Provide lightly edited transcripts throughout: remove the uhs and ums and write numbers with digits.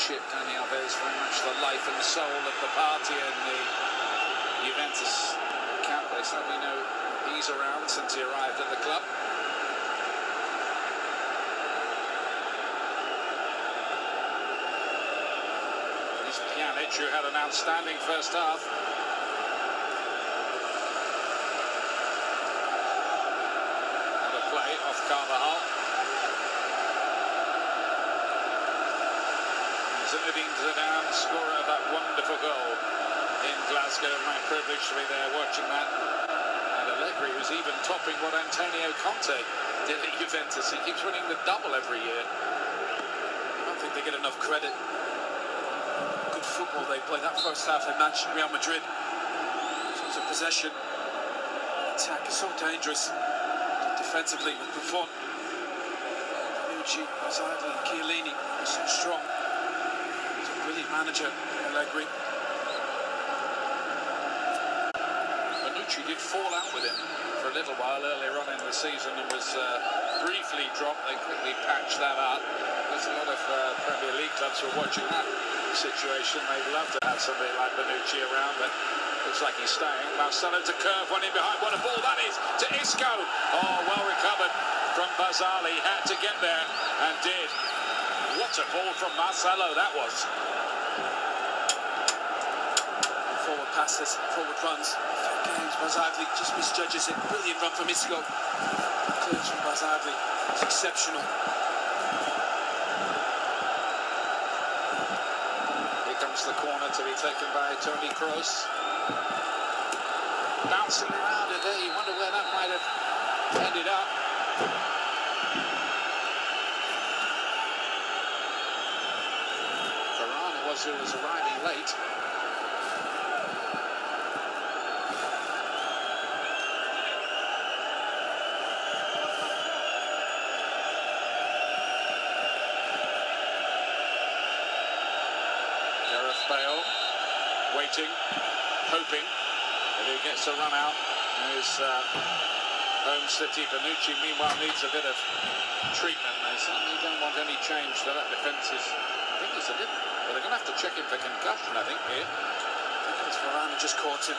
leadership. Dani Alves very much the life and soul of the party in the Juventus camp. They certainly know he's around since he arrived at the club. Here's Pjanic, who had an outstanding first half. And a play off Carvajal. Zinedine Zidane, scorer of that wonderful goal in Glasgow. My privilege to be there watching that. And Allegri was even topping what Antonio Conte did at Juventus. He keeps winning the double every year. I don't think they get enough credit. Good football they played. That first half they matched Real Madrid. In terms of possession, attack is so dangerous. Defensively with Buffon, Bonucci, Barzagli, Chiellini are so strong. He's a brilliant manager, Allegri. Bonucci did fall out with him for a little while earlier on in the season and was briefly dropped. They quickly patched that up. There's a lot of Premier League clubs who are watching that situation. They'd love to have somebody like Bonucci around, but looks like he's staying. Marcelo to curve, one in behind. What a ball that is to Isco. Oh, well recovered from Barzagli. Had to get there and did. What a ball from Marcelo that was. Forward passes, forward runs. Games, Barzagli just misjudges it. Brilliant run from Isco. Clears from Barzagli. It's exceptional. Here comes the corner to be taken by Toni Kroos. Bouncing around it there, you wonder where that might have ended up. Varane was who was arriving late. Gareth Bale waiting, hoping that he gets a run out. His home city. Bonucci, meanwhile, needs a bit of treatment. They certainly don't want any change to that defence. I think it's a little. Well, they're going to have to check him for concussion, I think, here. I think it's Varane who just caught him.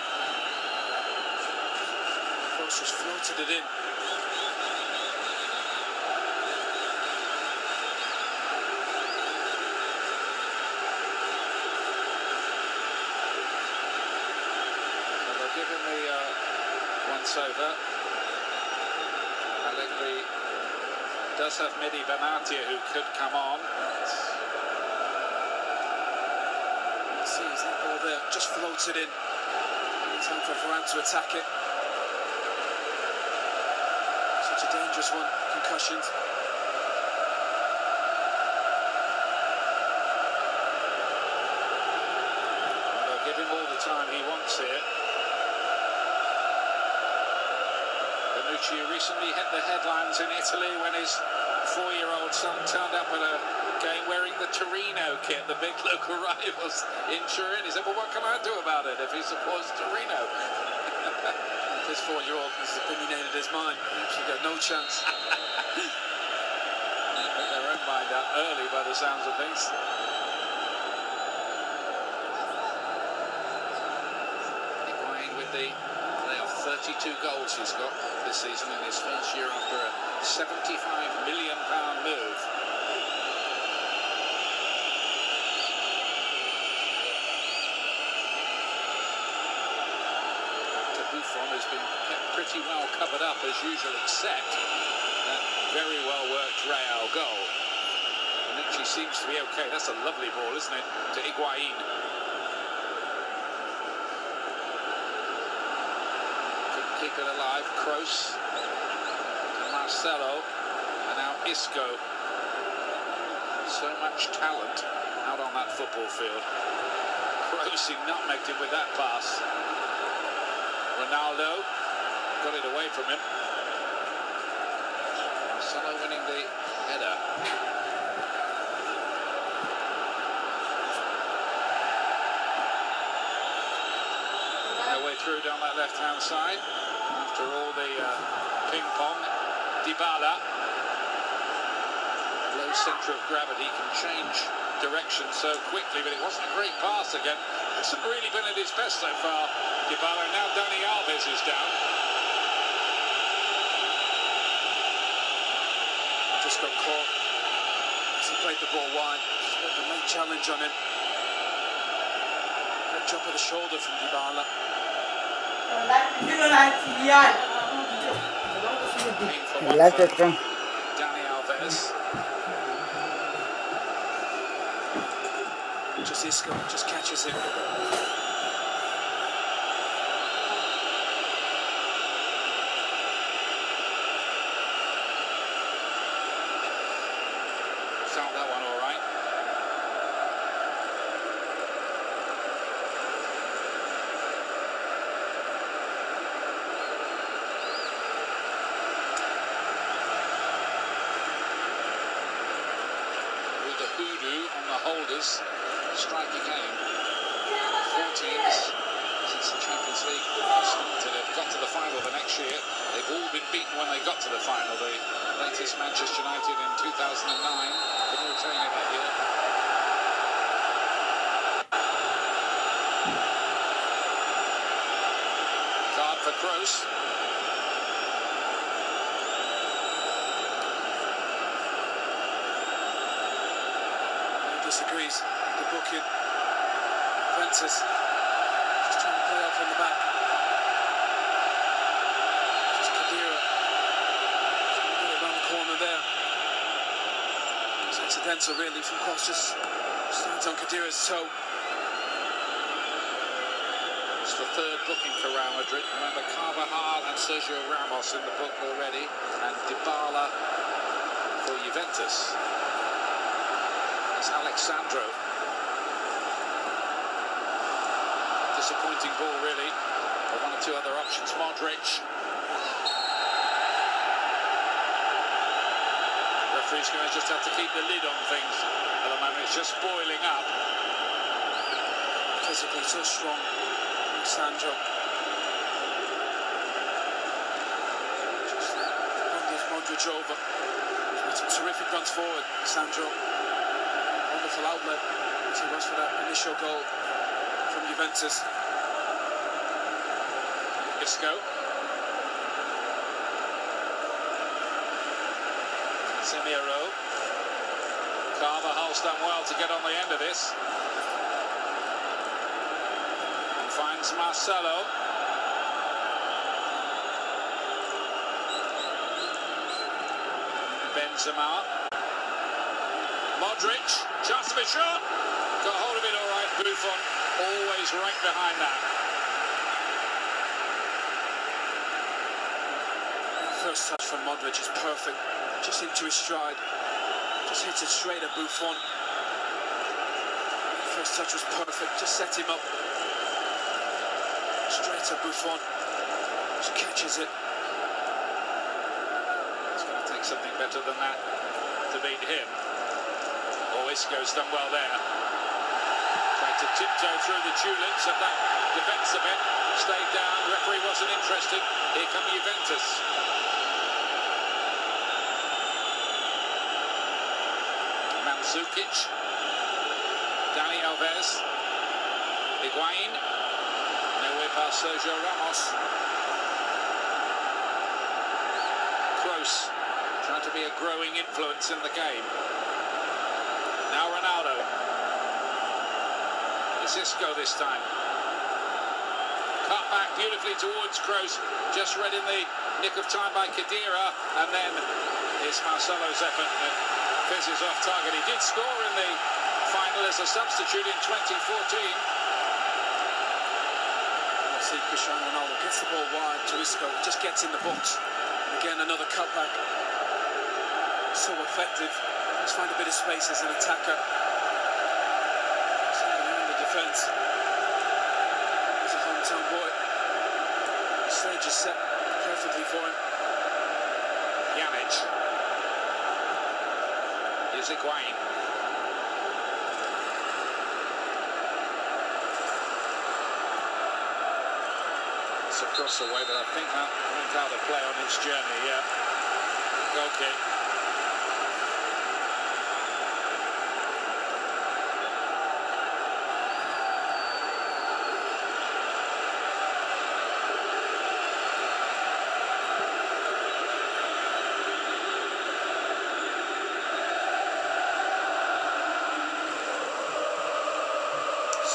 Kroos just floated it in. Give him the once over. Allegri does have Mehdi Benatia who could come on. Let's see, is that ball there? Just floated in. Time for Varane to attack it. Such a dangerous one. Concussions. Well, they'll give him all the time he wants here. Bonucci recently hit the headlines in Italy when his 4-year-old son turned up at a game wearing the Torino kit, the big local rivals in Turin. He said, well, what can I do about it if he supports Torino? If his 4-year-old has opinionated his mind, he's got no chance. Make their own mind up early by the sounds of things. Higuain with the 32 goals he's got this season in his first year after a £75 million move. Buffon has been kept pretty well covered up as usual, except that very well worked Real goal. Bonucci seems to be okay. That's a lovely ball, isn't it, to Higuain. Keep it alive. Kroos to Marcelo, and now Isco. So much talent out on that football field. Kroos, he nutmegged him with that pass. Ronaldo got it away from him. Marcelo winning the header. Their way through down that left-hand side. After all the ping-pong, Dybala, low centre of gravity, can change direction. action so quickly, but it wasn't a great pass again. Hasn't really been at his best so far, Dybala. Now Dani Alves is down. Just got caught as he played the ball wide. A late challenge on him. Great drop of the shoulder from Dybala. Painful one for Dani Alves. Just Isco just catches him. Found that one all right. With the hoodoo on the holders. Strike again. 4 teams since the Champions League started have got to the final the next year. They've all been beaten when they got to the final. The latest Manchester United in 2009 couldn't retain it that year. Card for Kroos. Disagrees with the booking. Juventus just trying to play out from the back. Just Khedira trying to get it around the corner there. It's accidental really from Kroos, just stands on Khedira's toe. It's the third booking for Real Madrid. Remember, Carvajal and Sergio Ramos in the book already, and Dybala for Juventus. It's Alexandro. Disappointing ball, really. But one or two other options. Modric. Referee's going to just have to keep the lid on things at the moment. It's just boiling up. Physically so strong, Alexandro. Just wanders Modric over. He's made some terrific runs forward, Alexandro. Wonderful outlet as he was for that initial goal from Juventus. Isco. Casemiro. Carvajal's done well to get on the end of this. And finds Marcelo. Benzema. Modric, chance of a shot. Got hold of it all right. Buffon always right behind that. First touch from Modric is perfect. Just into his stride. Just hits it straight at Buffon. First touch was perfect. Just set him up. Straight at Buffon. Just catches it. It's going to take something better than that to beat him. Isco's done well there. Tried to tiptoe through the tulips of that defence a bit. Stayed down. Referee wasn't interested. Here come Juventus. Mandzukic. Dani Alves. Higuain. Nowhere past Sergio Ramos. Kroos. Trying to be a growing influence in the game. Now Ronaldo. It's Isco this time. Cut back beautifully towards Kroos. Just read in the nick of time by Khedira. And then it's Marcelo's effort that fizzes off target. He did score in the final as a substitute in 2014. Let's see Cristiano Ronaldo gets the ball wide to Isco. Just gets in the box. Again, another cutback. So effective. Let's find a bit of space as an attacker. Somebody in the defence. He's a hometown boy. The stage is set perfectly for him. Pjanic. Here's Higuain. It's across the way, but I think that went out of play on its journey, yeah. Goal kick.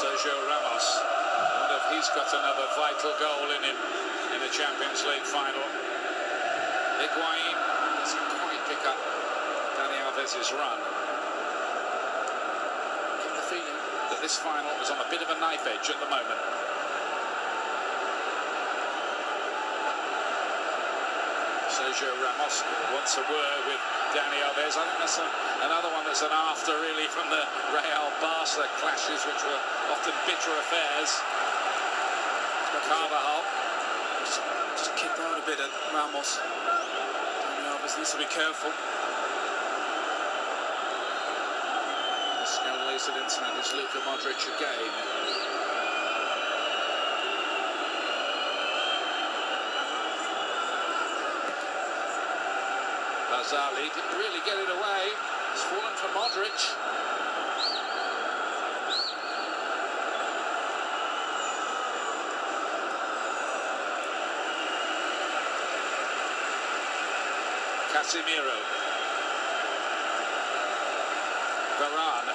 Sergio Ramos. I wonder if he's got another vital goal in him in the Champions League final. Higuain doesn't quite pick up Dani Alves's run. I get the feeling that this final is on a bit of a knife edge at the moment. Sergio Ramos wants a word with Dani Alves. I think that's another one that's an after, really, from the Real-Barca clashes, which were often bitter affairs. Carvajal just kicked out a bit at Ramos. Dani Alves needs to be careful. This guy lays it inside. It's Luka Modric again. Zali didn't really get it away. It's fallen for Modric. Casemiro. Varane.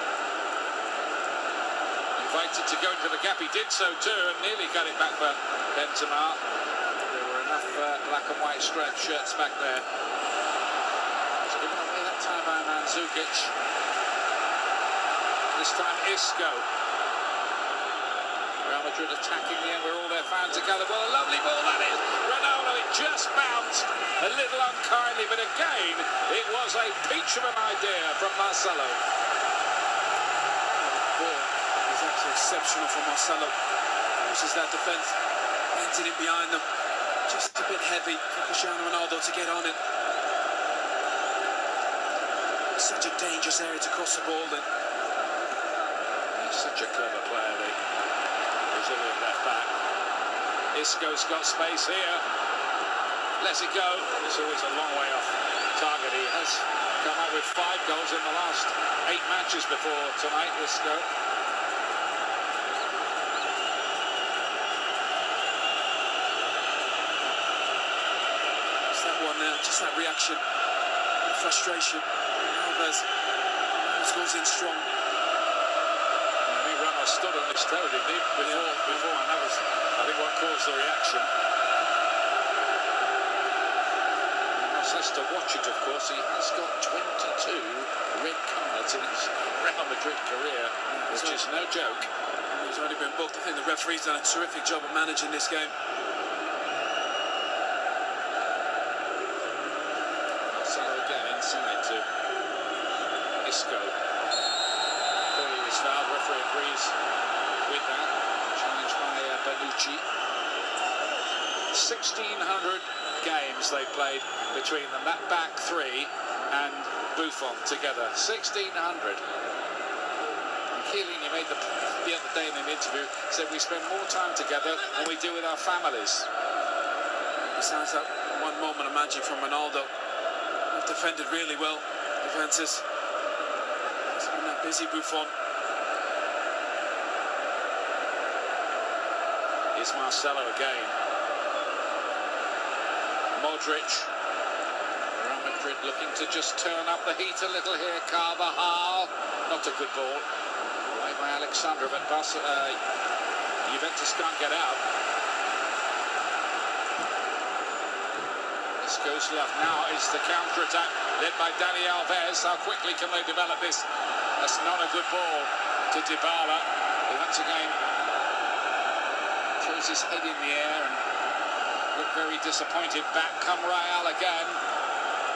Invited to go into the gap. He did so too and nearly got it back for Benzema. There were enough black and white striped shirts back there. Time by Mandzukic. This time Isco. Real Madrid attacking the end where all their fans are gathered. Well, a lovely ball that is. Ronaldo, it just bounced. A little unkindly, but again, it was a peach of an idea from Marcelo. The ball is absolutely exceptional from Marcelo. Uses that defence, ends it in behind them. Just a bit heavy for Cristiano Ronaldo to get on it. Such a dangerous area to cross the ball then. He's such a clever player, the Brazilian left back. Isco's got space here. Lets it go. It's always a long way off target. He has come up with 5 goals in the last 8 matches before tonight, Isco. It's that one there, just that reaction, the frustration. Alves goes in strong. I think Ramos stood on his toe, didn't he? Before, and that was, I think, what caused the reaction. Ramos has to watch it, of course. He has got 22 red cards in his Real Madrid career, which is no joke. He's already been booked. I think the referee's done a terrific job of managing this game. Marcelo again inside to Isco. Clearly was fouled. Referee agrees with that. Challenged by Bonucci. 1,600 games they played between them. That back three and Buffon together. 1,600. And Chiellini made the other day in an interview, said we spend more time together than we do with our families. Besides that one moment of magic from Ronaldo. They've defended really well, Juventus. It's been that busy, Buffon. Here's Marcelo again. Modric. Real Madrid looking to just turn up the heat a little here. Carvajal. Not a good ball. Right by Alexandra, but Juventus can't get out. This goes left. Now is the counter-attack led by Dani Alves. How quickly can they develop this? That's not a good ball to Dybala. He once again throws his head in the air and looked very disappointed. Back come Real again.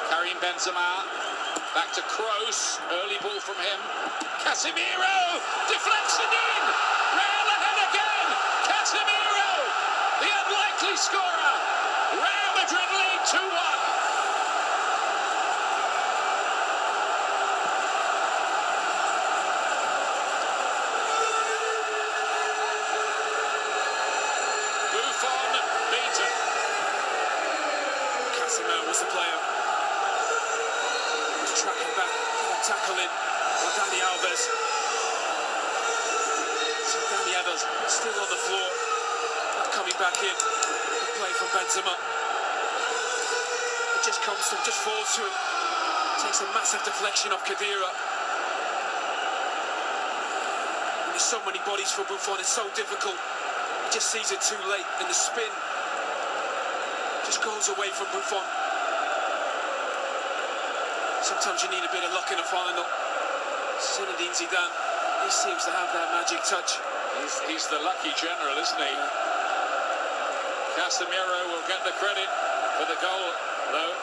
Karim Benzema. Back to Kroos. Early ball from him. Casemiro deflects it in. Real ahead again. Casemiro, the unlikely scorer. Real Madrid lead 2-1. Buffon beaten. Casemiro was the player. He was tracking back, tackling on Dani Alves. So Dani Alves still on the floor, not coming back in. The play from Benzema. It just comes to him, just falls to him. Takes a massive deflection off Khedira. there's so many bodies for Buffon, it's so difficult. He just sees it too late, and the spin just goes away from Buffon. Sometimes you need a bit of luck in a final. Zinedine Zidane, he seems to have that magic touch. He's the lucky general, isn't he? Casemiro will get the credit for the goal, though.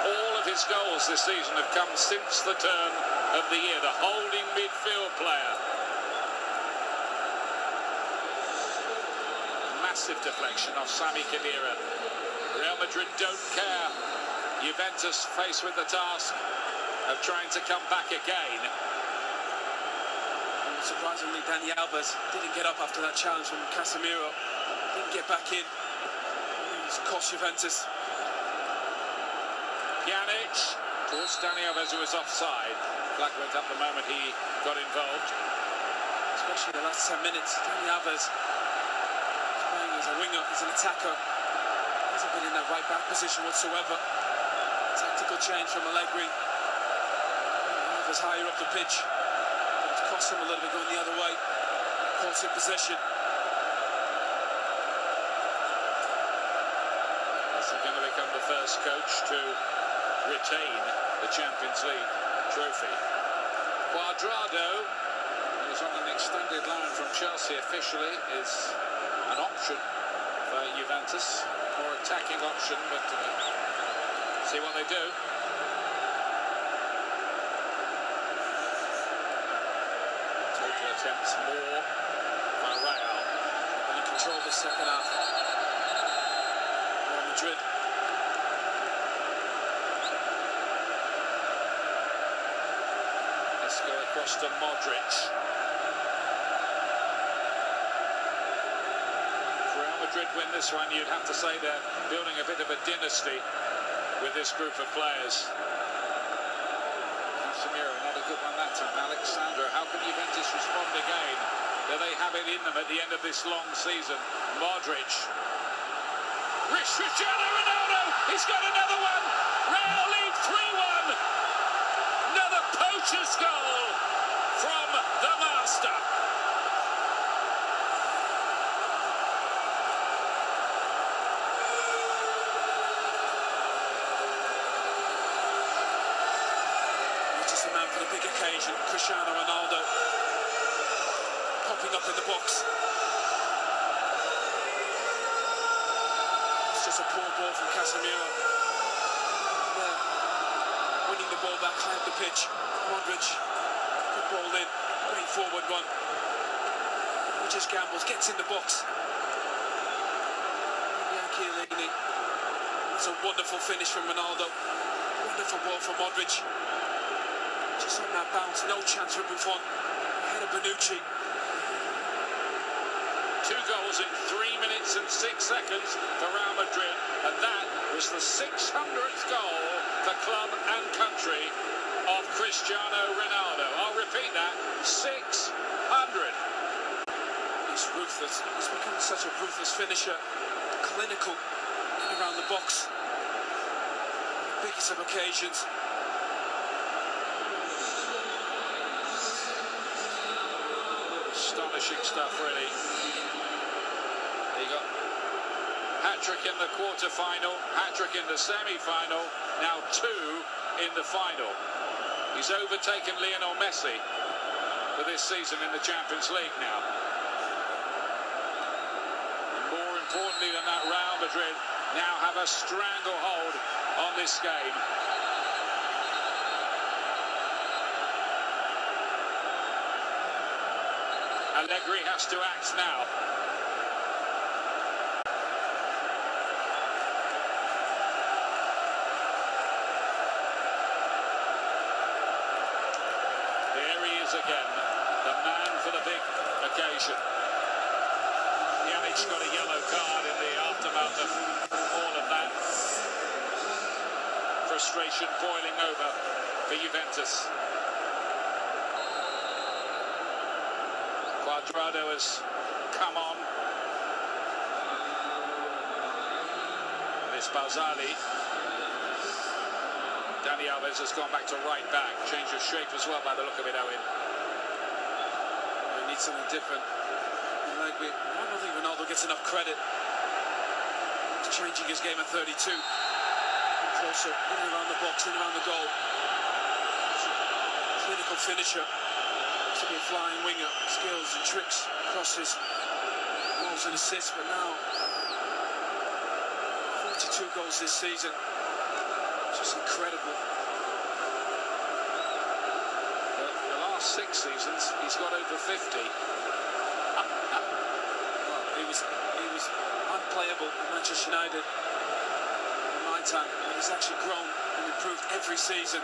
All of his goals this season have come since the turn of the year, the holding midfield player. Massive deflection off Sami Khedira. Real Madrid don't care. Juventus faced with the task of trying to come back again. Surprisingly, Dani Alves didn't get up after that challenge from Casemiro. Didn't get back in. It's cost Juventus. Pjanic towards Dani Alves, who was offside. Flag went up the moment he got involved. Especially the last 10 minutes. Dani Alves is playing as a winger, as an attacker. He hasn't been in that right back position whatsoever. Tactical change from Allegri. Alves higher up the pitch. But it's cost him a little bit going the other way. Caught in possession. This is going to become the first coach to retain the Champions League trophy. Cuadrado, who's on an extended loan from Chelsea officially, is an option for Juventus. More attacking option, but see what they do. Total attempts more by Real. And he controlled the second half. Real Madrid. Let's go across to Modric. If Real Madrid win this one, you'd have to say they're building a bit of a dynasty with this group of players. Casemiro, not a good one that time. Alexandra, how can Juventus respond again? Do they have it in them at the end of this long season? Modric. Cristiano Ronaldo, he's got another one. Real lead 3-1. Another poacher's goal from the master. Just a man for the big occasion. Cristiano Ronaldo popping up in the box. It's just a poor ball from Casemiro. Winning the ball back high up the pitch. Modric, good ball in, great forward run. He just gambles, gets in the box. Chiellini. That's a wonderful finish from Ronaldo. Wonderful ball from Modric. Just on that bounce, no chance for Buffon. Ahead of Bonucci. 2 goals in 3 minutes and 6 seconds for Real Madrid, and that was the 600th goal for club and country of Cristiano Ronaldo. I'll repeat that, 600. He's ruthless. He's become such a ruthless finisher. Clinical in around the box. The biggest of occasions. Astonishing stuff, really. He got hat-trick in the quarter-final, hat-trick in the semi-final, now 2 in the final. He's overtaken Lionel Messi for this season in the Champions League now. And more importantly than that, Real Madrid now have a stranglehold on this game. Allegri has to act now. There he is again, the man for the big occasion. Pjanic got a yellow card in the aftermath of all of that. Frustration boiling over for Juventus. Cuadrado has come on. This Barzali. Dani Alves has gone back to right back. Change of shape as well by the look of it, Owen. need something different. Like I don't think Ronaldo gets enough credit. He's changing his game at 32. Closer, in and around the box, in and around the goal. Clinical finisher. Used to be a flying winger. Skills and tricks, crosses, goals and assists, but now 42 goals this season. Just incredible. The last 6 seasons, he's got over 50. He was unplayable at Manchester United in my time, but he's actually grown and improved every season,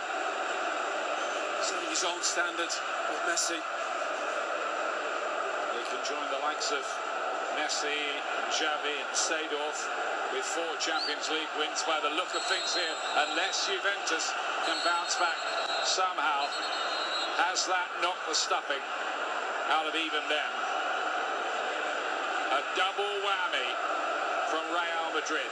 setting his own standard with Messi. They can join the likes of Messi and Xavi and Seedorf with 4 Champions League wins by the look of things here, unless Juventus can bounce back somehow. Has that knocked the stuffing out of even them? A double whammy from Real Madrid.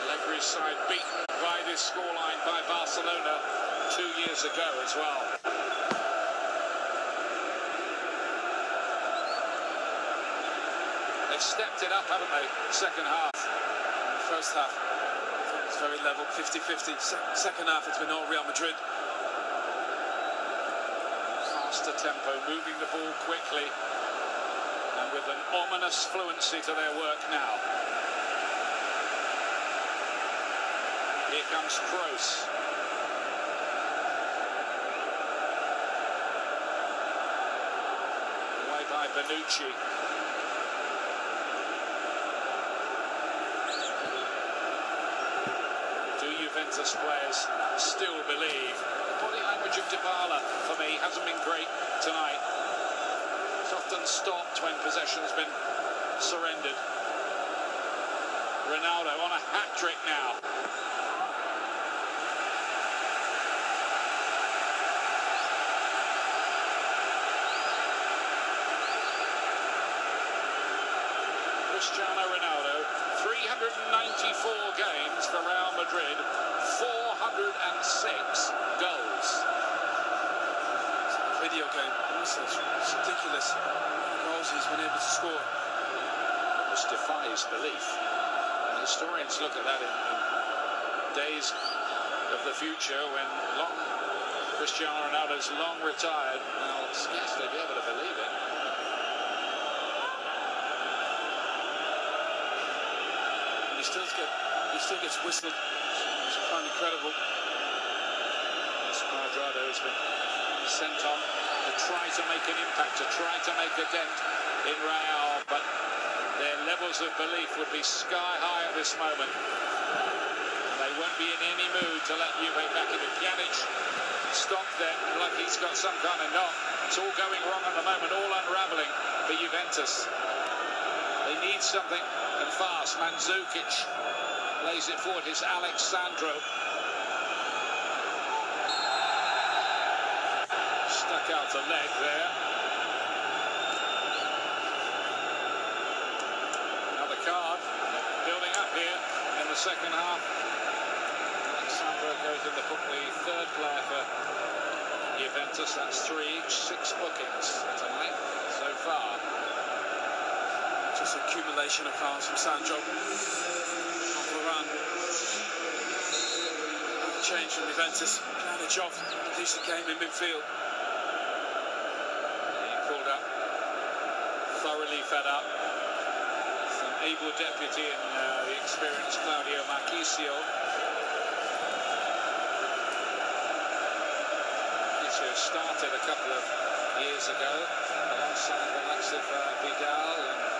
Allegri's side beaten by this scoreline by Barcelona 2 years ago as well. They've stepped it up, haven't they? Second half. First half, it's very level, 50-50. Second half, it's been all Real Madrid. Faster tempo, moving the ball quickly, and with an ominous fluency to their work now. Here comes Kroos. Away by Bonucci. Do Juventus players still believe? The body language of Dybala, for me, hasn't been great tonight. It's often stopped when possession's been surrendered. Ronaldo on a hat-trick now. Cristiano Ronaldo, 394 games for Real Madrid, 406 goals. It's like a video game. It's ridiculous. The goals he's been able to score. This defies belief. And historians look at that in days of the future when Cristiano Ronaldo's long retired. Well, scarcely be able to believe it. He still gets whistled. It's quite incredible. Cuadrado has been sent on to try to make an impact, to try to make a dent in Real, but their levels of belief would be sky high at this moment. They won't be in any mood to let Juve back into. Pjanic stopped there, like he's got some kind of knock. It's all going wrong at the moment, all unravelling for Juventus. They need something, and fast. Mandzukic lays it forward. It's Alexandro. Stuck out the leg there. Another card building up here in the second half. Alexandro goes in the book, the third player for Juventus. That's 3 each, 6 bookings tonight so far. Just accumulation of fouls from Sandro. Varane. Change from Juventus. Pjanic off. A decent game in midfield. He pulled up. Thoroughly fed up. Some able deputy in the experienced Claudio Marchisio. Marchisio started a couple of years ago alongside the likes of Vidal and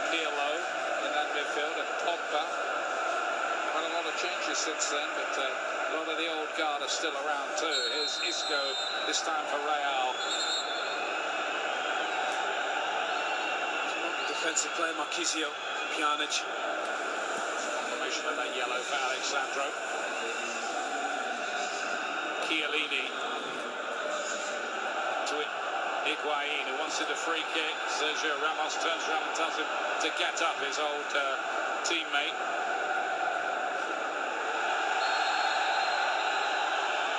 Pirlo in that midfield, and Pogba. Quite a lot of changes since then, but a lot of the old guard are still around too. Here's Isco, this time for Real. Defensive player Marchisio, Pjanic. Confirmation of that yellow for Alexandro. Chiellini to it. Higuain, who wants it a free kick. Sergio Ramos turns around and tells him to get up, his old teammate.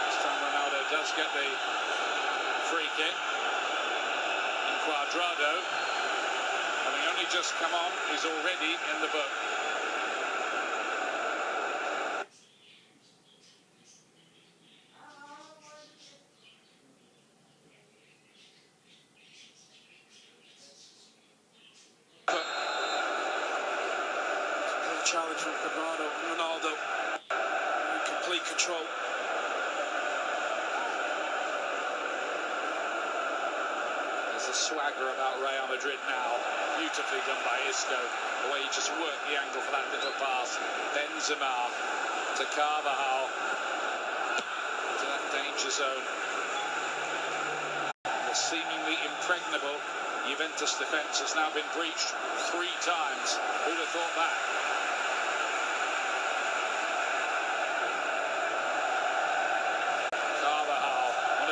This time Ronaldo does get the free kick. And Cuadrado, having only just come on, is already in the book. Challenge from Cuadrado. Ronaldo in complete control. There's a swagger about Real Madrid now. Beautifully done by Isco. The way he just worked the angle for that little pass. Benzema to Carvajal to that danger zone. The seemingly impregnable Juventus defence has now been breached 3 times. Who'd have thought that?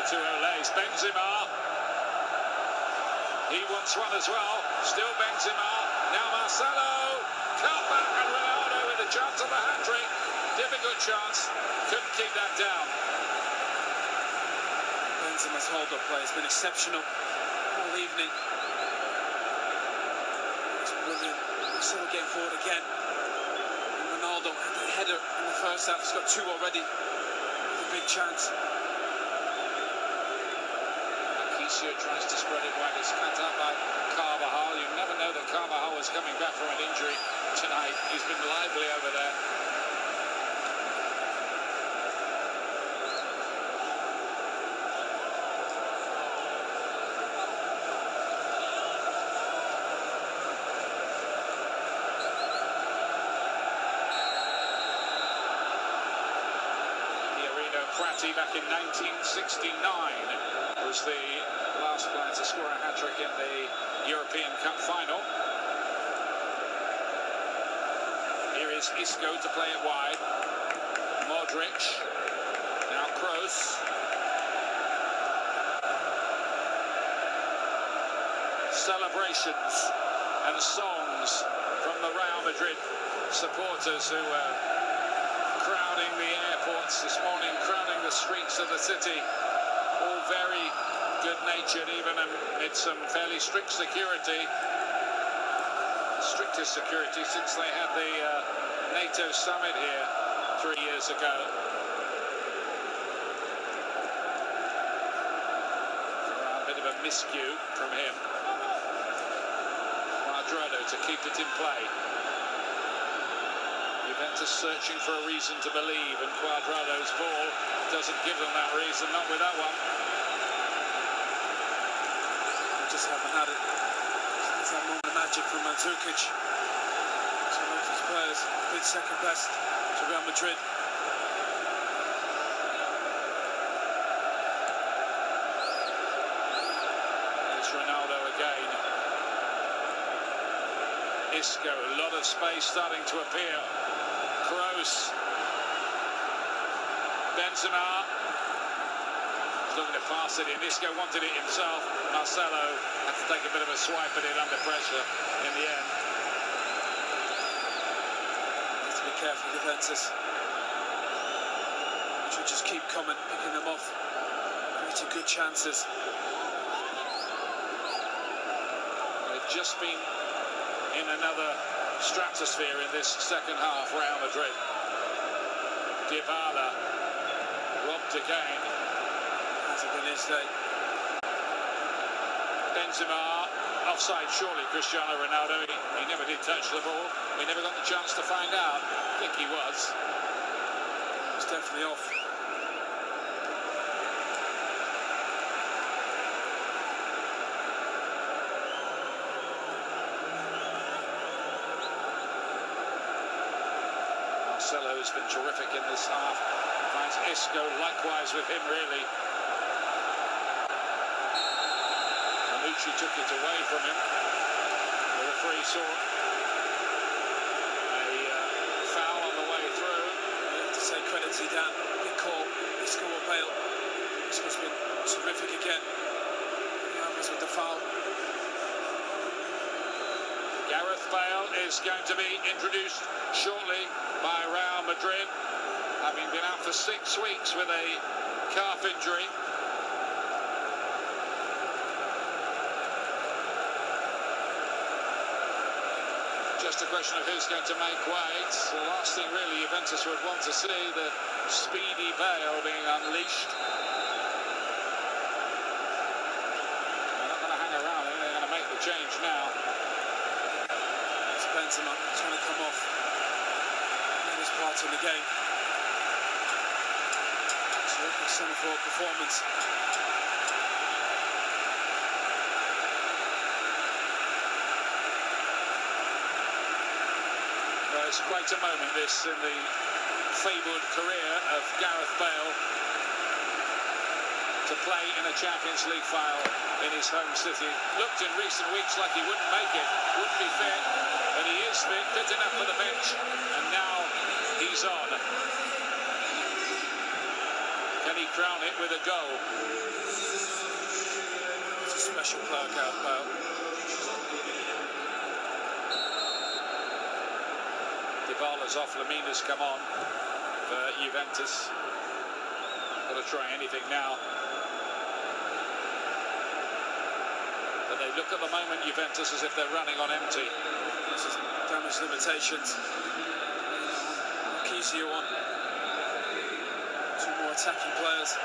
Two Olays, Benzema. He wants one as well. Still Benzema. Now Marcelo. Cut back and Ronaldo with a chance of a hat-trick. Difficult chance. Couldn't keep that down. Benzema's hold-up play has been exceptional all evening. It's brilliant. Marcelo getting forward again. And Ronaldo had a header in the first half. He's got 2 already. With a big chance. Tries to spread it wide. It's cut up by Carvajal. You never know that Carvajal was coming back from an injury tonight. He's been lively over there. Prati back in 1969 was the last player to score a hat-trick in the European Cup final. Here is Isco to play it wide. Modric. Now Kroos. Celebrations and songs from the Real Madrid supporters who were crowding the airports this morning, crowding the streets of the city, all very good-natured, even amid some fairly strict security. The strictest security since they had the NATO summit here 3 years ago. A bit of a miscue from him. Cuadrado to keep it in play. Juventus searching for a reason to believe, and Cuadrado's ball doesn't give them that reason, not with that one. They just haven't had it. It's that moment of magic from Mandzukic. So most of his players been second best to Real Madrid. There's Ronaldo again. Isco, a lot of space starting to appear. Kroos. Benzema. He's looking to pass it in. Isco wanted it himself. Marcelo had to take a bit of a swipe at it under pressure in the end. Need to be careful, defences. Should just keep coming, picking them off, creating good chances. They've just been in another stratosphere in this second half. Real Madrid. Dybala robbed again. Hasn't been his day. Benzema offside surely. Cristiano Ronaldo. He never did touch the ball. We never got the chance to find out. I think he was. He was definitely off. Marcelo has been terrific in this half. Finds Isco, likewise with him, really. Manucci took it away from him with a free sword. A foul on the way through. You have to say credit to Dan. Big call. Isco or Bale. Isco's been terrific again. Alves with the foul. Gareth Bale is going to be introduced shortly by Real Madrid, having been out for 6 weeks with a calf injury. Just a question of who's going to make way. It's the last thing really Juventus would want to see, the speedy Bale being unleashed. They're not going to hang around, they're going to make the change now. It's Benzema trying to come off in his part in the game. Terrific centre-forward performance. It's quite a moment, this, in the fabled career of Gareth Bale, to play in a Champions League final in his home city. Looked in recent weeks like he wouldn't make it, wouldn't be fit, but he is fit enough for the bench, and now he's on. Can he crown it with a goal? It's a special player, Gareth Bale. Dybala's off, Lamina's come on for Juventus. Got to try anything now. But they look at the moment, Juventus, as if they're running on empty. This is damage limitations. Marquisio on. Two more attacking players.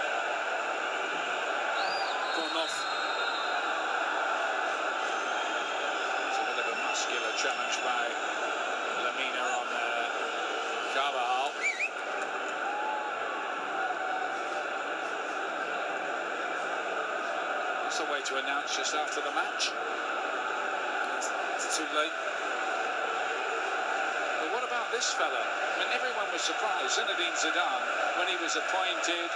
Gone off. It's a bit of a muscular challenge by Lamina on Carvajal. It's a way to announce just after the match. It's too late. But what about this fella? I mean, everyone was surprised. Zinedine Zidane, when he was appointed,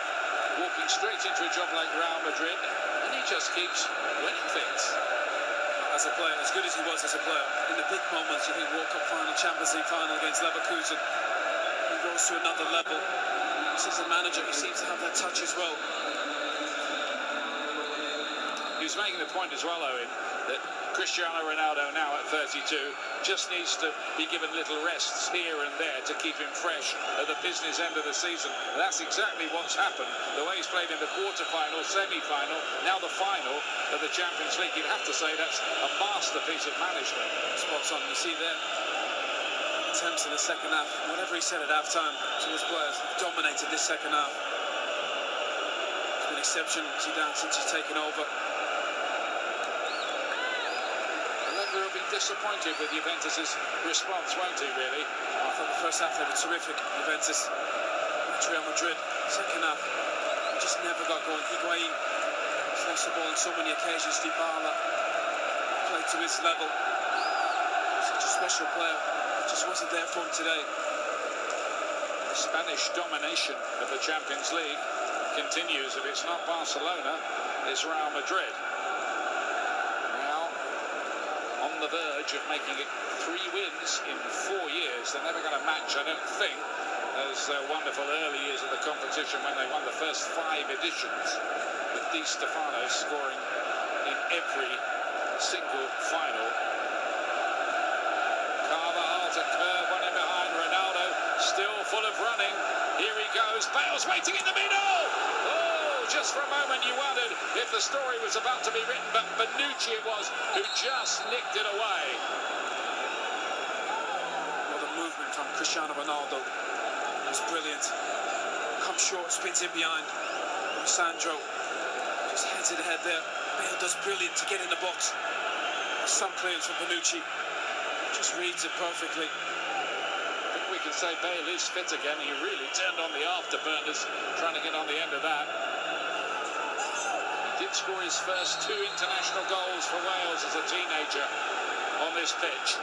walking straight into a job like Real Madrid, and he just keeps winning things. As a player, as good as he was as a player, in the big moments, you think World Cup final, Champions League final against Leverkusen, he goes to another level. This is a manager, he seems to have that touch as well. He was making the point as well, Owen, that Cristiano Ronaldo, now at 32, just needs to be given little rests here and there to keep him fresh at the business end of the season. That's exactly what's happened. The way he's played in the quarter-final, semi-final, now the final of the Champions League. You'd have to say that's a masterpiece of management. Spots on. You see there, attempts in the second half. Whatever he said at half-time to his players, dominated this second half. It's been exceptional, Zidane, since he's taken over. Will be disappointed with Juventus's response, won't he, really? I thought the first half they were terrific, Juventus. Real Madrid, second half, he just never got going. Higuain lost the ball on so many occasions. Dybala played to his level. Such a special player. It just wasn't there for him today. The Spanish domination of the Champions League continues. If it's not Barcelona, it's Real Madrid. On the verge of making it 3 wins in 4 years. They're never going to match, I don't think, those wonderful early years of the competition when they won the first 5 editions, with Di Stefano scoring in every single final. Carvajal to curve one in behind. Ronaldo still full of running. Here he goes. Bale's waiting in the middle. Just for a moment you wondered if the story was about to be written, but Bonucci it was who just nicked it away. Well, the movement from Cristiano Ronaldo was brilliant. Comes short, spins in behind. Sandro just heads it ahead there. Bale does brilliant to get in the box. Some clearance from Bonucci. Just reads it perfectly. I think we can say Bale is fit again. He really turned on the afterburners trying to get on the end of that. Did score his first 2 international goals for Wales as a teenager on this pitch.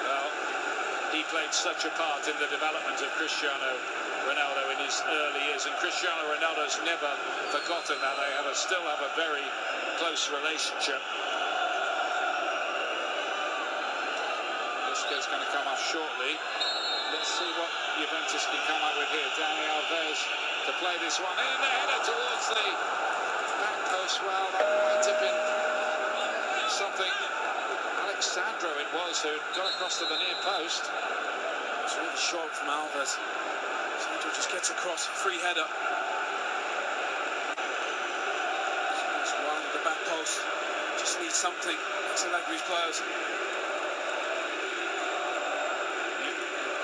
Well, he played such a part in the development of Cristiano Ronaldo in his early years, and Cristiano Ronaldo's never forgotten that. They still have a very close relationship. Is going to come off shortly. Let's see what Juventus can come up with here. Dani Alves to play this one in, the header towards the back post. Well, that might have been Alexandro it was who got across to the near post. It's really short from Alves. Alexandro just gets across, free header. It's wide at the back post. Just needs something. Makes it like his players.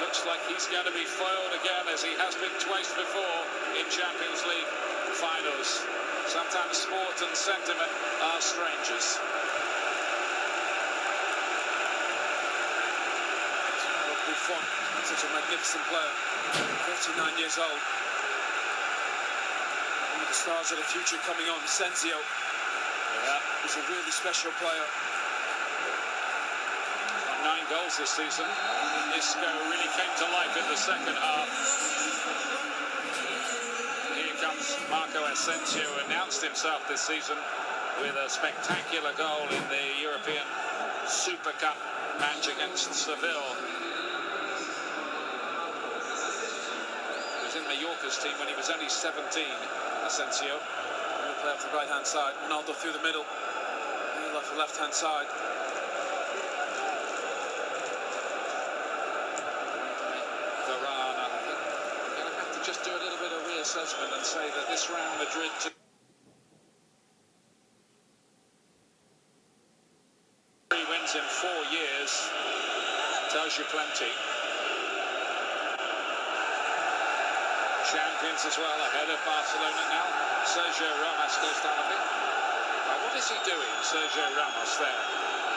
Looks like he's going to be foiled again, as he has been twice before in Champions League finals. Sometimes sport and sentiment are strangers. Buffon, such a magnificent player, 39 years old. One of the stars of the future coming on, Sensio. Yeah. He's a really special player. 9 goals this season. Isco really came to life in the second half. Here comes Marco Asensio, who announced himself this season with a spectacular goal in the European Super Cup match against Seville. He was in Mallorca's team when he was only 17, Asensio. He'll play off the right-hand side. Ronaldo through the middle. He'll off the left-hand side. Just do a little bit of reassessment and say that this Real Madrid 3 wins in 4 years tells you plenty. Champions as well, ahead of Barcelona now. Sergio Ramos goes down a bit. Now, what is he doing, Sergio Ramos there?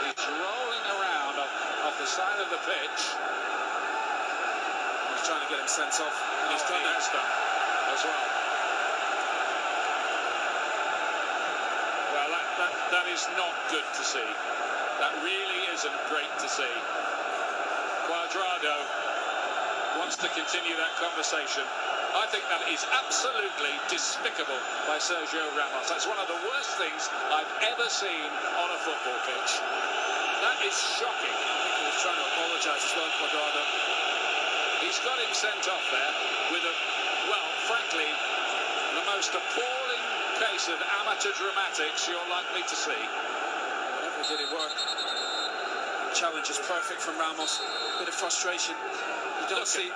He's rolling around off the side of the pitch. He's trying to get him sent off, and he's done it. As well. Well, that is not good to see. That really isn't great to see. Cuadrado wants to continue that conversation. I think that is absolutely despicable by Sergio Ramos. That's one of the worst things I've ever seen on a football pitch. That is shocking. I think he was trying to apologise as well, Cuadrado. He's got him sent off there with a, well, frankly, the most appalling case of amateur dramatics you're likely to see. Whatever did it work. The challenge is perfect from Ramos. Bit of frustration. You don't see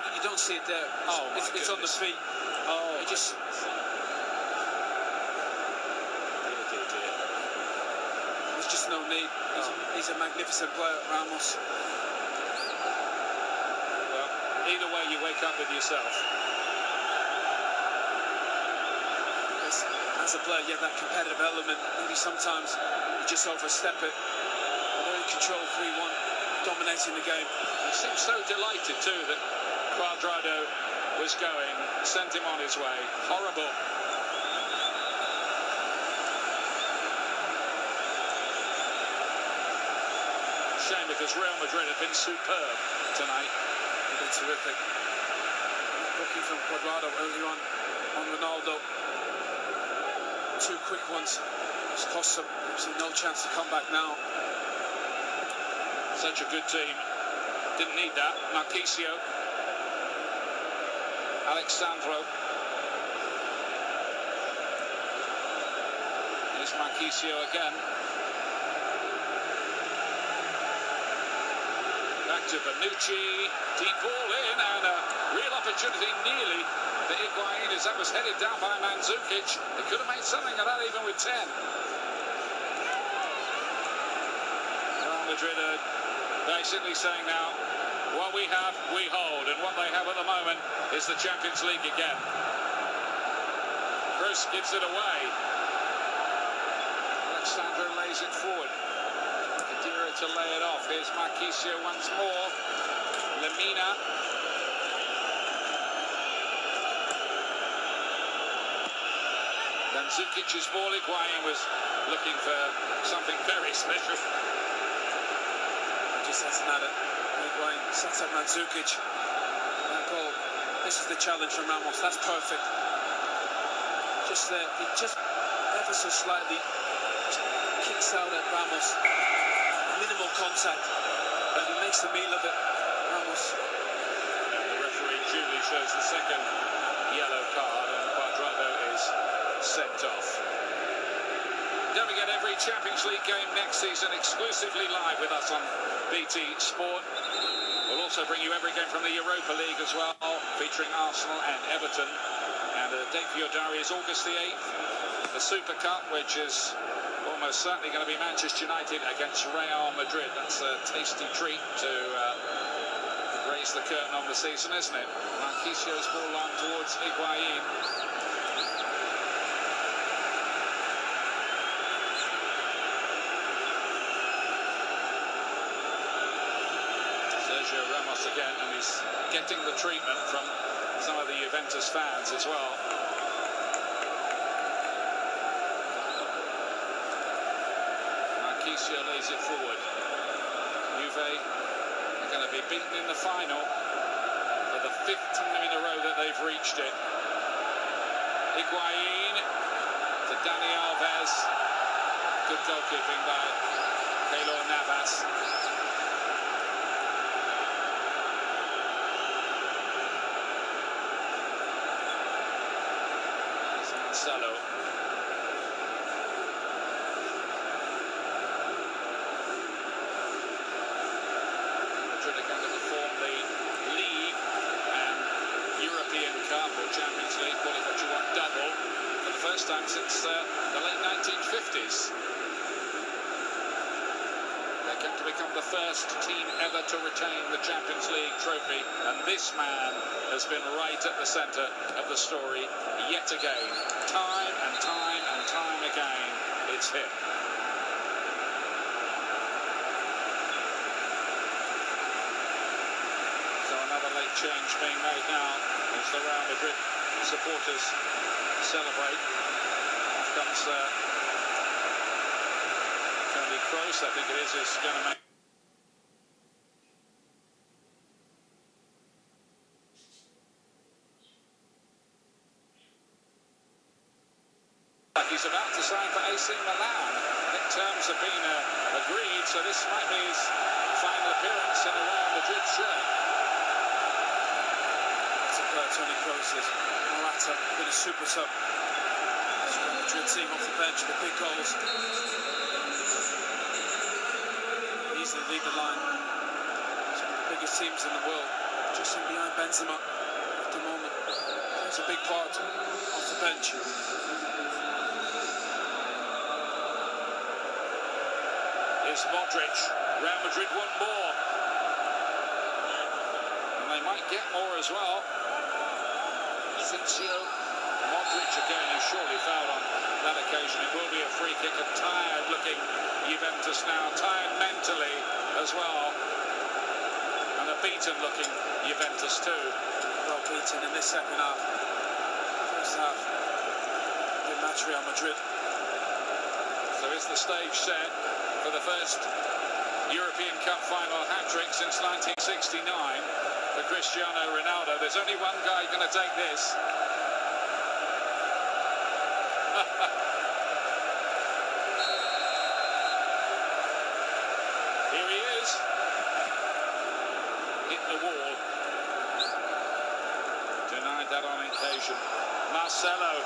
it there. Oh, it's on the feet. Oh, it just. There's just no need. He's a magnificent player, Ramos. Either way, you wake up with yourself. As a player, you have that competitive element. Maybe sometimes you just overstep it. Very controlled 3-1, dominating the game. He seemed so delighted too that Cuadrado was going, sent him on his way. Horrible. Shame, because Real Madrid have been superb tonight. Been terrific. Looking from Cuadrado early on Ronaldo. 2 quick ones. It's cost them. Absolutely no chance to come back now. Such a good team. Didn't need that. Marquisio. Alexandro. Here's Marquisio again. Back to Bonucci, deep ball in, and a real opportunity nearly for Higuain as that was headed down by Mandzukic. They could have made something of that even with 10. Real Madrid are basically saying now, what we have, we hold, and what they have at the moment is the Champions League again. Cruz gives it away. Alexandro lays it forward. To lay it off. Here's Marquisio once more. Lemina. Mandzukic's ball. Higuain was looking for something very special. Just hasn't had it. Higuain sets up Mandzukic. That goal. This is the challenge from Ramos. That's perfect. Just there. He just ever so slightly kicks out at Ramos. Minimal contact, and he makes the meal of it. Ramos. And the referee duly shows the second yellow card, and Cuadrado is sent off. Don't forget, every Champions League game next season exclusively live with us on BT Sport. We'll also bring you every game from the Europa League as well, featuring Arsenal and Everton. And the date for your diary is August the 8th. The Super Cup, which is almost certainly going to be Manchester United against Real Madrid. That's a tasty treat to raise the curtain on the season, isn't it? Marquisio's ball line towards Higuain. Sergio Ramos again, and he's getting the treatment from some of the Juventus fans as well. Marquisio lays it forward. Juve are going to be beaten in the final for the 5th time in a row that they've reached it. Higuain to Dani Alves. Good goalkeeping by Keylor Navas. Marcelo. Madrid are going to perform the League and European Cup or Champions League, call it what you want, double for the first time since the late 1950s. They're going to become the first team ever to retain the Champions League trophy, and this man has been right at the centre of the story yet again. Time and time and time again, it's him. So another late change being made now as the Real Madrid supporters celebrate. Off comes Toni Kroos, I think it is going to make. He's about to sign for AC Milan. I think terms have been agreed, so this might be his final appearance in a Real Madrid shirt. That's a player, Toni Kroos. Morata, been a super sub. This Real Madrid team off the bench with big goals. Easily lead the line. It's one of the biggest teams in the world, just in behind Benzema at the moment. It's a big part off the bench. Here's Modric. Real Madrid want more. And they might get more as well. Asensio. Modric again, who surely fouled on that occasion. It will be a free kick. A tired looking Juventus now. Tired mentally as well. And a beaten looking Juventus too. Well beaten in this second half. First half, good match Real Madrid. So is the stage set for the first European Cup final hat-trick since 1969 for Cristiano Ronaldo. There's only one guy going to take this. Here he is. Hit the wall. Denied that on occasion. Marcelo.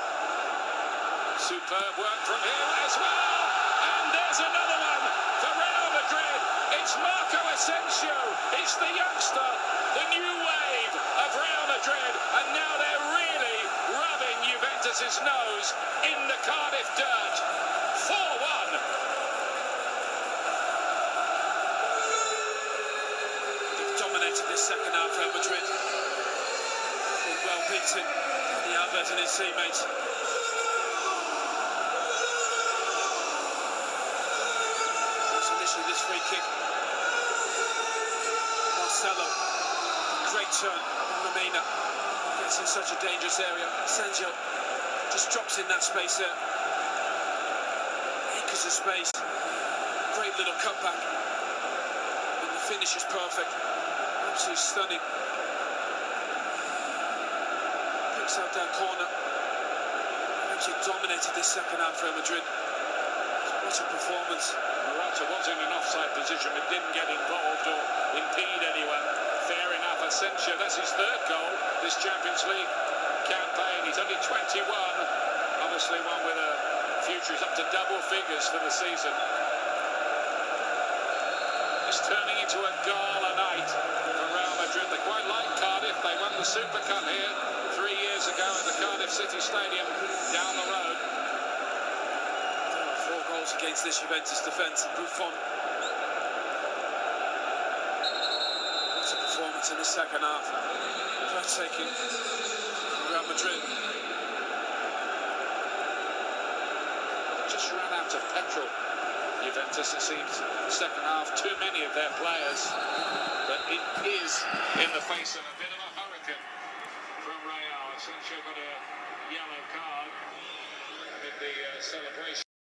Superb work from him as well. And there's another one for Real Madrid. It's Marco Asensio. It's the youngster, the new wave of Real Madrid. And now they're really rubbing Juventus' nose in the Cardiff dirt. 4-1. They've dominated this second half, Real Madrid. Been well beaten. The Alves and his teammates. This free kick. Marcelo, great turn on Lamina. Gets in such a dangerous area. Asensio just drops in that space there. Acres of space. Great little cutback. And the finish is perfect. Absolutely stunning. Picks out that corner. Absolutely dominated this second half, Real Madrid. What a performance. Morata was in an offside position but didn't get involved or impede anyone. Fair enough. Asensio, that's his third goal this Champions League campaign. He's only 21. Obviously one with a future. He's up to double figures for the season. It's turning into a gala night for Real Madrid. They quite like Cardiff. They won the Super Cup here 3 years ago at the Cardiff City Stadium down the road. 4 goals against this Juventus defence, and Buffon. What's a performance in the second half. Breathtaking. Real Madrid. Just ran out of petrol. Juventus, it seems, second half, too many of their players, but it is in the face of a bit of a hurricane from Real. Asensio got a yellow card in the celebration.